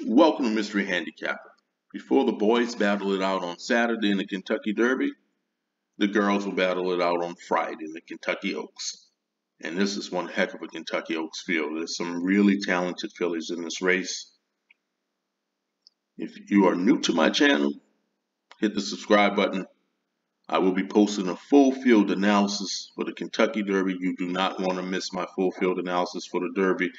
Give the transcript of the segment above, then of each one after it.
Welcome to Mystery Handicapper. Before the boys battle it out on Saturday in the Kentucky Derby, the girls will battle it out on Friday in the Kentucky Oaks. And this is one heck of a Kentucky Oaks field. There's some really talented fillies in this race. If you are new to my channel, hit the subscribe button. I will be posting a full field analysis for the Kentucky Derby. You do not want to miss my full field analysis for the Derby.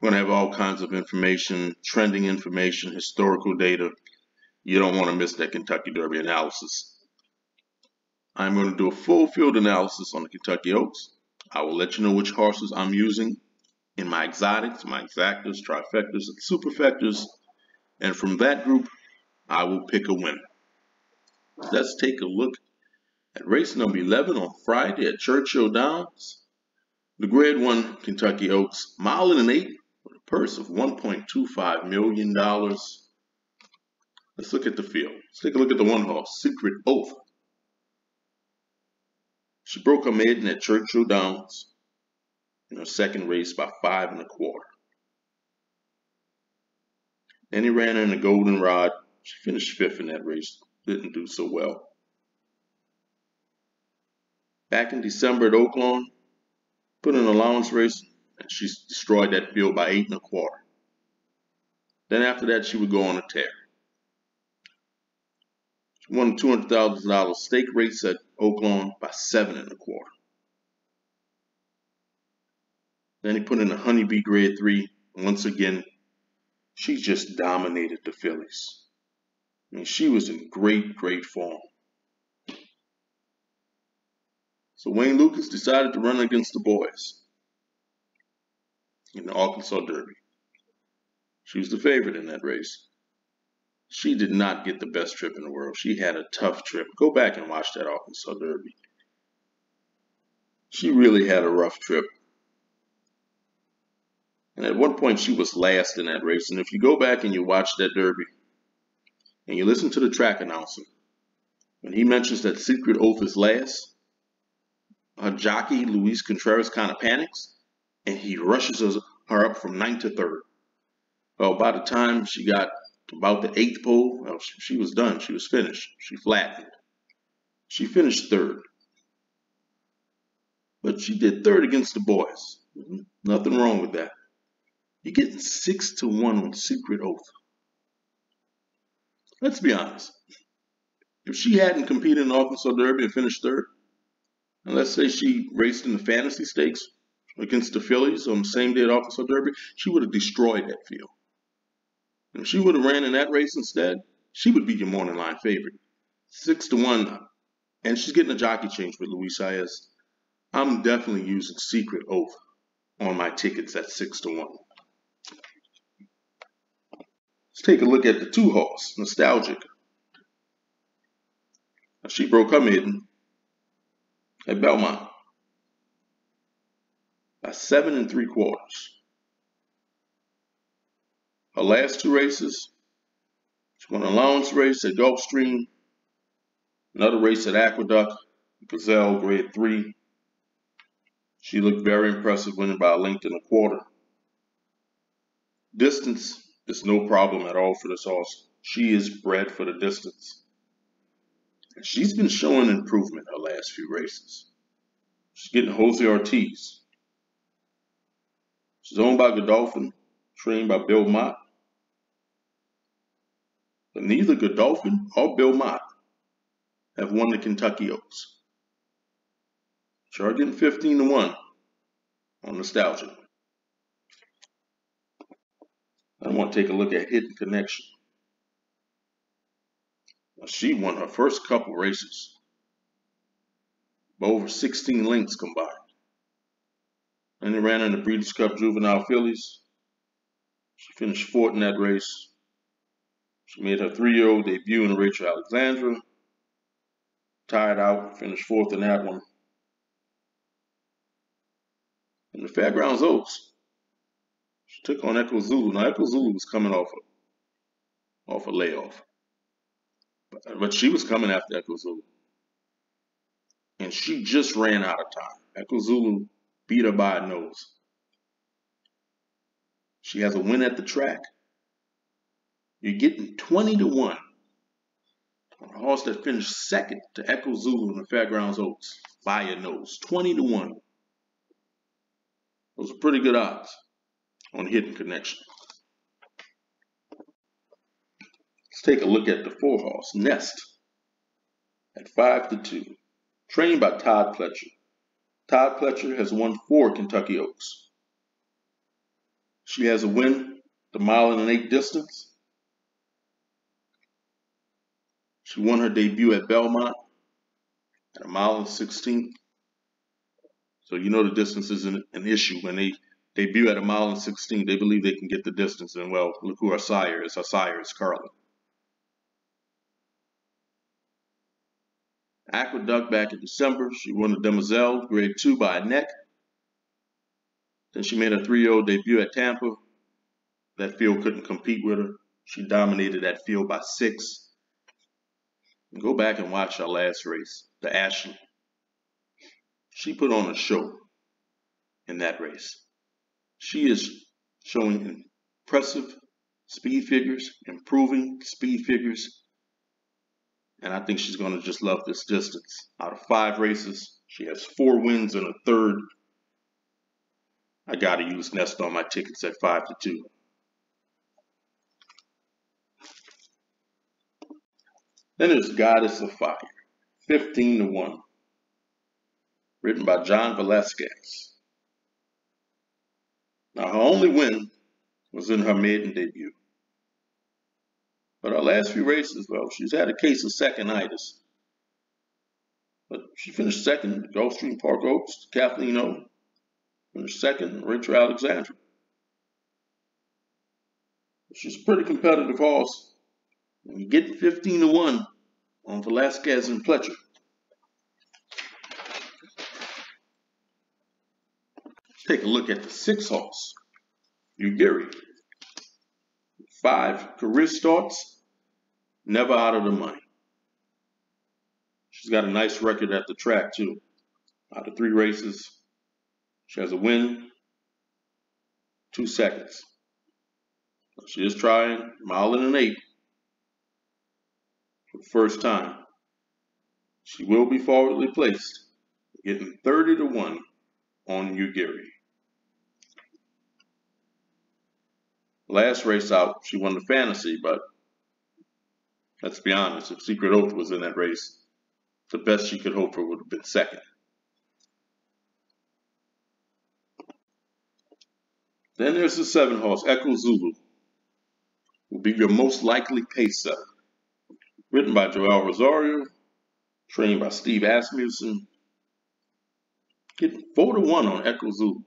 We're going to have all kinds of information, trending information, historical data. You don't want to miss that Kentucky Derby analysis. I'm going to do a full field analysis on the Kentucky Oaks. I will let you know which horses I'm using in my exotics, my exactas, trifectas, and superfectas. And from that group, I will pick a winner. Let's take a look at race number 11 on Friday at Churchill Downs. The Grade 1 Kentucky Oaks, mile and an eighth, with a purse of $1.25 million. Let's look at the field. Let's take a look at the one horse, Secret Oath. She broke her maiden at Churchill Downs in her second race by 5 1/4. Then he ran her in the Golden Rod. She finished 5th in that race. Didn't do so well. Back in December at Oaklawn, put in an allowance race, and she destroyed that field by 8 1/4. Then after that, she would go on a tear. She won a $200,000 stake race at Oaklawn by 7 1/4. Then he put in a Honeybee Grade 3. Once again, she just dominated the fillies. I mean, she was in great form. So Wayne Lucas decided to run against the boys in the Arkansas Derby. She was the favorite in that race. She did not get the best trip in the world. She had a tough trip. Go back and watch that Arkansas Derby. She really had a rough trip. And at one point, she was last in that race. And if you go back and you watch that Derby, and you listen to the track announcer, when he mentions that Secret Oath is last, her jockey, Luis Contreras, kind of panics, and he rushes her up from 9th to 3rd. Well, by the time she got about the 8th pole, well, she was done. She was finished. She flattened. She finished 3rd. But she did 3rd against the boys. Nothing wrong with that. You're getting 6 to 1 on Secret Oath. Let's be honest. If she hadn't competed in the Arkansas Derby and finished 3rd, and let's say she raced in the fantasy stakes against the fillies on the same day at Arkansas Derby, she would have destroyed that field. And if she would have ran in that race instead, she would be your morning line favorite. 6 to 1. And she's getting a jockey change with Luis Saez. I'm definitely using Secret Oath on my tickets at 6 to 1. Let's take a look at the 2 horse, Nostalgic. Now, she broke her maiden at Belmont by 7 3/4. Her last 2 races, she won an allowance race at Gulfstream, another race at Aqueduct, Gazelle Grade 3. She looked very impressive, winning by 1 1/4. Distance is no problem at all for this horse. She is bred for the distance. And she's been showing improvement her last few races. She's getting Jose Ortiz. She's owned by Godolphin, trained by Bill Mott. But neither Godolphin or Bill Mott have won the Kentucky Oaks. Charging 15 to 1 on Nostalgia. I want to take a look at Hidden Connection. Now, she won her first couple races by over 16 lengths combined. And they ran in the Breeders' Cup Juvenile Fillies. She finished 4th in that race. She made her 3-year-old debut in the Rachel Alexandra. Tied out, finished 4th in that one. In the Fairgrounds Oaks, she took on Echo Zulu. Now, Echo Zulu was coming off a layoff. But she was coming after Echo Zulu. And she just ran out of time. Echo Zulu beat her by a nose. She has a win at the track. You're getting 20 to 1 on a horse that finished second to Echo Zulu in the Fairgrounds Oaks by your nose. 20 to 1. Those are pretty good odds on Hidden Connection. Let's take a look at the 4 horse, Nest, at 5 to 2. Trained by Todd Pletcher. Todd Pletcher has won 4 Kentucky Oaks. She has a win, the 1.8 distance. She won her debut at Belmont at 1.16. So you know the distance isn't an issue. When they debut at 1.16, they believe they can get the distance. And well, look who our sire is. Our sire is Carlin. Aqueduct back in December. She won the Demoiselle grade 2 by a neck. Then she made her 3-year-old debut at Tampa. That field couldn't compete with her. She dominated that field by 6. And go back and watch our last race, the Ashley. She put on a show in that race. She is showing impressive speed figures, improving speed figures. And I think she's going to just love this distance. Out of 5 races, she has 4 wins and a third. I got to use Nest on my tickets at 5 to 2. Then there's Goddess of Fire, 15 to 1. Written by John Velasquez. Now her only win was in her maiden debut. But her last few races, well, she's had a case of second-itis. But she finished second at Gulfstream Park Oaks, Kathleen Oak. Finished second, Rachel Alexandra. She's a pretty competitive horse. And you get 15 to 1 on Velasquez and Pletcher. Take a look at the 6 horse, Ugiri. 5 career starts, never out of the money. She's got a nice record at the track too. Out of 3 races, she has a win, 2 seconds. She is trying 1.8 for the first time. She will be forwardly placed, getting 30 to 1 on Ugiri. Last race out, she won the Fantasy, but let's be honest, if Secret Oath was in that race, the best she could hope for would have been second. Then there's the 7 horse, Echo Zulu, will be your most likely pace setter. Written by Joel Rosario, trained by Steve Asmussen. Getting 4 to 1 on Echo Zulu.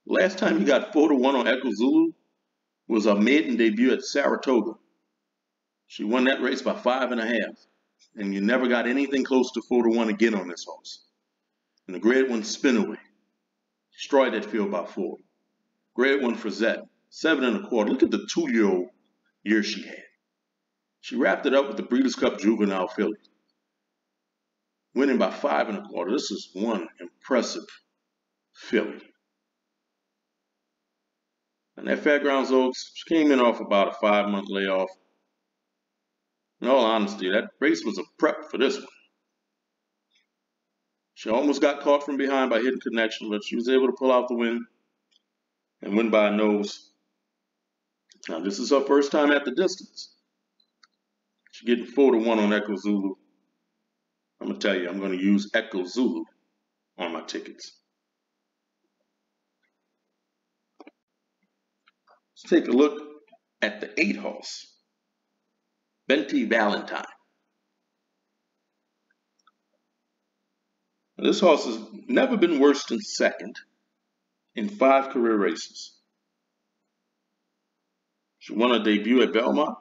Last time you got 4 to 1 on Echo Zulu was her maiden debut at Saratoga. She won that race by 5.5, and you never got anything close to 4 to 1 again on this horse. And the grade 1 Spinaway destroyed that field by 4. Grade 1 Frazette, 7.25. Look at the 2-year-old year she had. She wrapped it up with the Breeders' Cup Juvenile filly, winning by 5.25. This is one impressive filly. And that Fairgrounds Oaks, she came in off about a 5-month layoff. In all honesty, that race was a prep for this one. She almost got caught from behind by Hidden Connection, but she was able to pull out the win and win by a nose. Now, this is her first time at the distance. She's getting 4 to 1 on Echo Zulu. I'm going to tell you, I'm going to use Echo Zulu on my tickets. Let's take a look at the 8 horse, Benty Valentine. Now, this horse has never been worse than second in 5 career races. She won her debut at Belmont,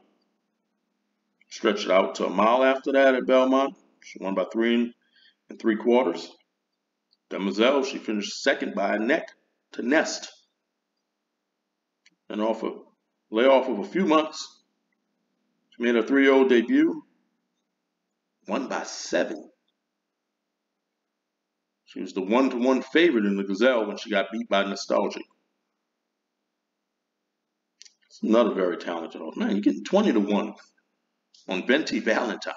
stretched it out to a mile after that at Belmont. She won by 3 3/4. Demoiselle, she finished second by a neck to Nest. And off a layoff of a few months, she made her 3-year-old debut, won by 7. She was the 1-to-1 favorite in the Gazelle when she got beat by Nostalgic. Another very talented horse. Man, you're getting 20 to 1 on Venti Valentine.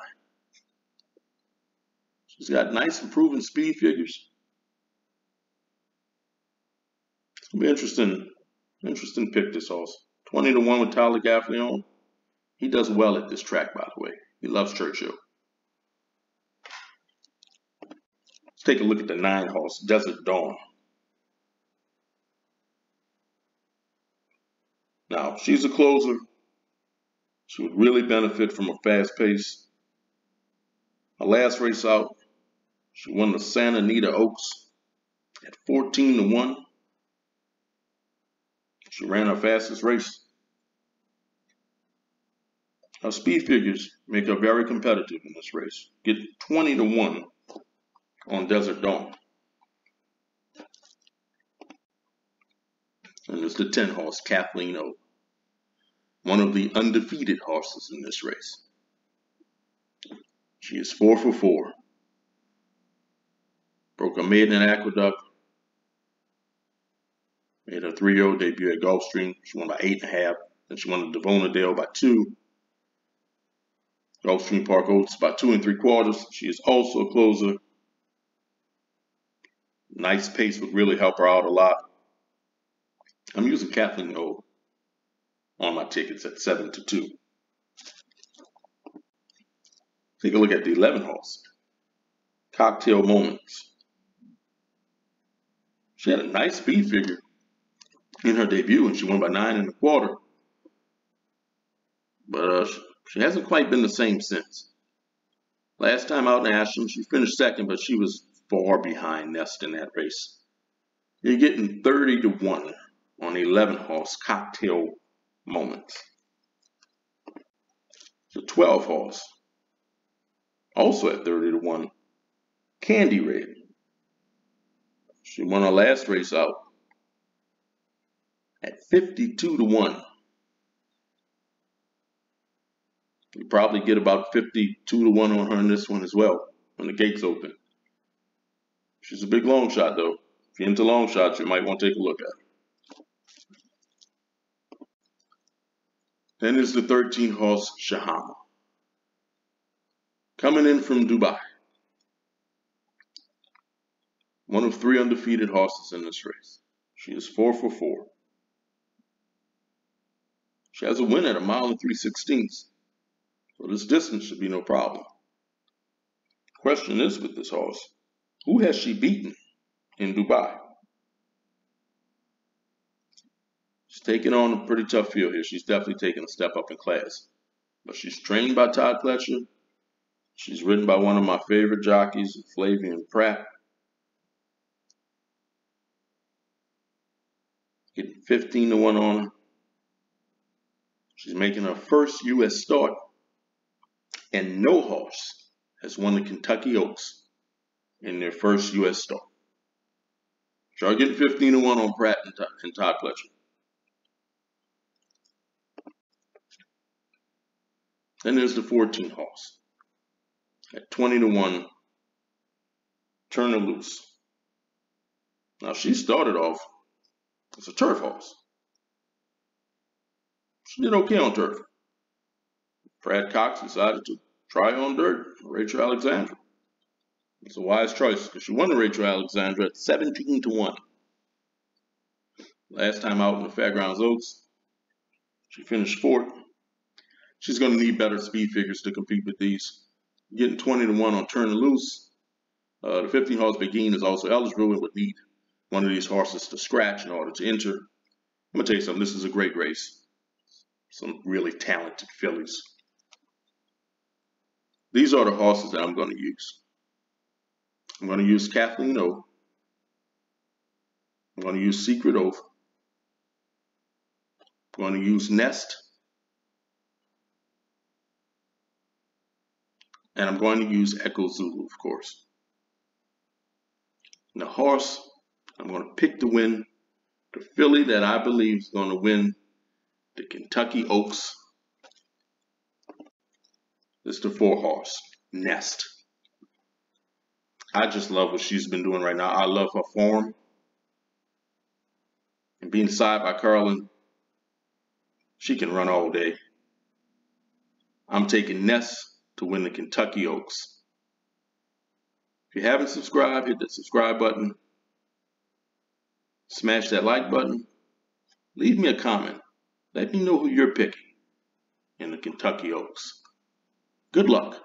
She's got nice improving speed figures. It's gonna be interesting pick, this horse. 20 to 1 with Tyler Kathleen Oak. He does well at this track, by the way. He loves Churchill. Let's take a look at the 9 horse, Desert Dawn. Now, she's a closer. She would really benefit from a fast pace. Her last race out, she won the Santa Anita Oaks at 14 to 1. She ran her fastest race. Her speed figures make her very competitive in this race. Get 20 to 1 on Desert Dawn. And there's the 10 horse, Kathleen Oak. One of the undefeated horses in this race. She is 4 for 4. Broke her maiden at Aqueduct. Made her 3-year-old debut at Gulfstream. She won by 8.5. Then she won the Devona Dale by 2. Gulfstream Park Oaks by 2 3/4. She is also a closer. Nice pace would really help her out a lot. I'm using Kathleen Oak on my tickets at 7 to 2. Take a look at the 11 horse, Cocktail Moments. She had a nice speed figure in her debut, and she won by 9 1/4. But she hasn't quite been the same since. Last time out in Ashland, she finished second, but she was far behind Nest in that race. You're getting 30 to 1 on 11 horse, Cocktail Moments. The 12 horse, also at 30 to 1, Candy Red. She won her last race out at 52 to 1. You probably get about 52 to 1 on her in this one as well when the gates open. She's a big long shot, though. If you're into long shots, you might want to take a look at her. Then is the 13 horse, Shahama. Coming in from Dubai. One of 3 undefeated horses in this race. She is 4 for 4. She has a win at 1 mile 3/16. So this distance should be no problem. Question is with this horse, who has she beaten in Dubai? She's taking on a pretty tough field here. She's definitely taking a step up in class. But she's trained by Todd Pletcher. She's ridden by one of my favorite jockeys, Flavian Pratt. Getting 15 to 1 on her. She's making her first U.S. start. And no horse has won the Kentucky Oaks in their first U.S. start. Try getting 15 to 1 on Pratt and Todd Pletcher. Then there's the 14 horse. At 20 to 1, Turn Her Loose. Now she started off as a turf horse. She did okay on turf. Brad Cox decided to try on dirt, Rachel Alexandra. It's a wise choice because she won the Rachel Alexandra at 17 to 1. Last time out in the Fairgrounds Oaks, she finished 4th. She's going to need better speed figures to compete with these. Getting 20 to 1 on Turn Her Loose. The 15 horse Begin is also eligible and would need one of these horses to scratch in order to enter. I'm going to tell you something, this is a great race. Some really talented fillies. These are the horses that I'm going to use. I'm going to use Kathleen Oak. I'm going to use Secret Oath. I'm going to use Nest. And I'm going to use Echo Zulu, of course. And the horse, I'm going to pick to win. The filly that I believe is going to win the Kentucky Oaks is the 4 horse, Nest. I just love what she's been doing right now. I love her form. And being side by Carlin, She can run all day. I'm taking Ness to win the Kentucky Oaks. If you haven't subscribed, hit the subscribe button. Smash that like button. Leave me a comment. Let me know who you're picking in the Kentucky Oaks. Good luck.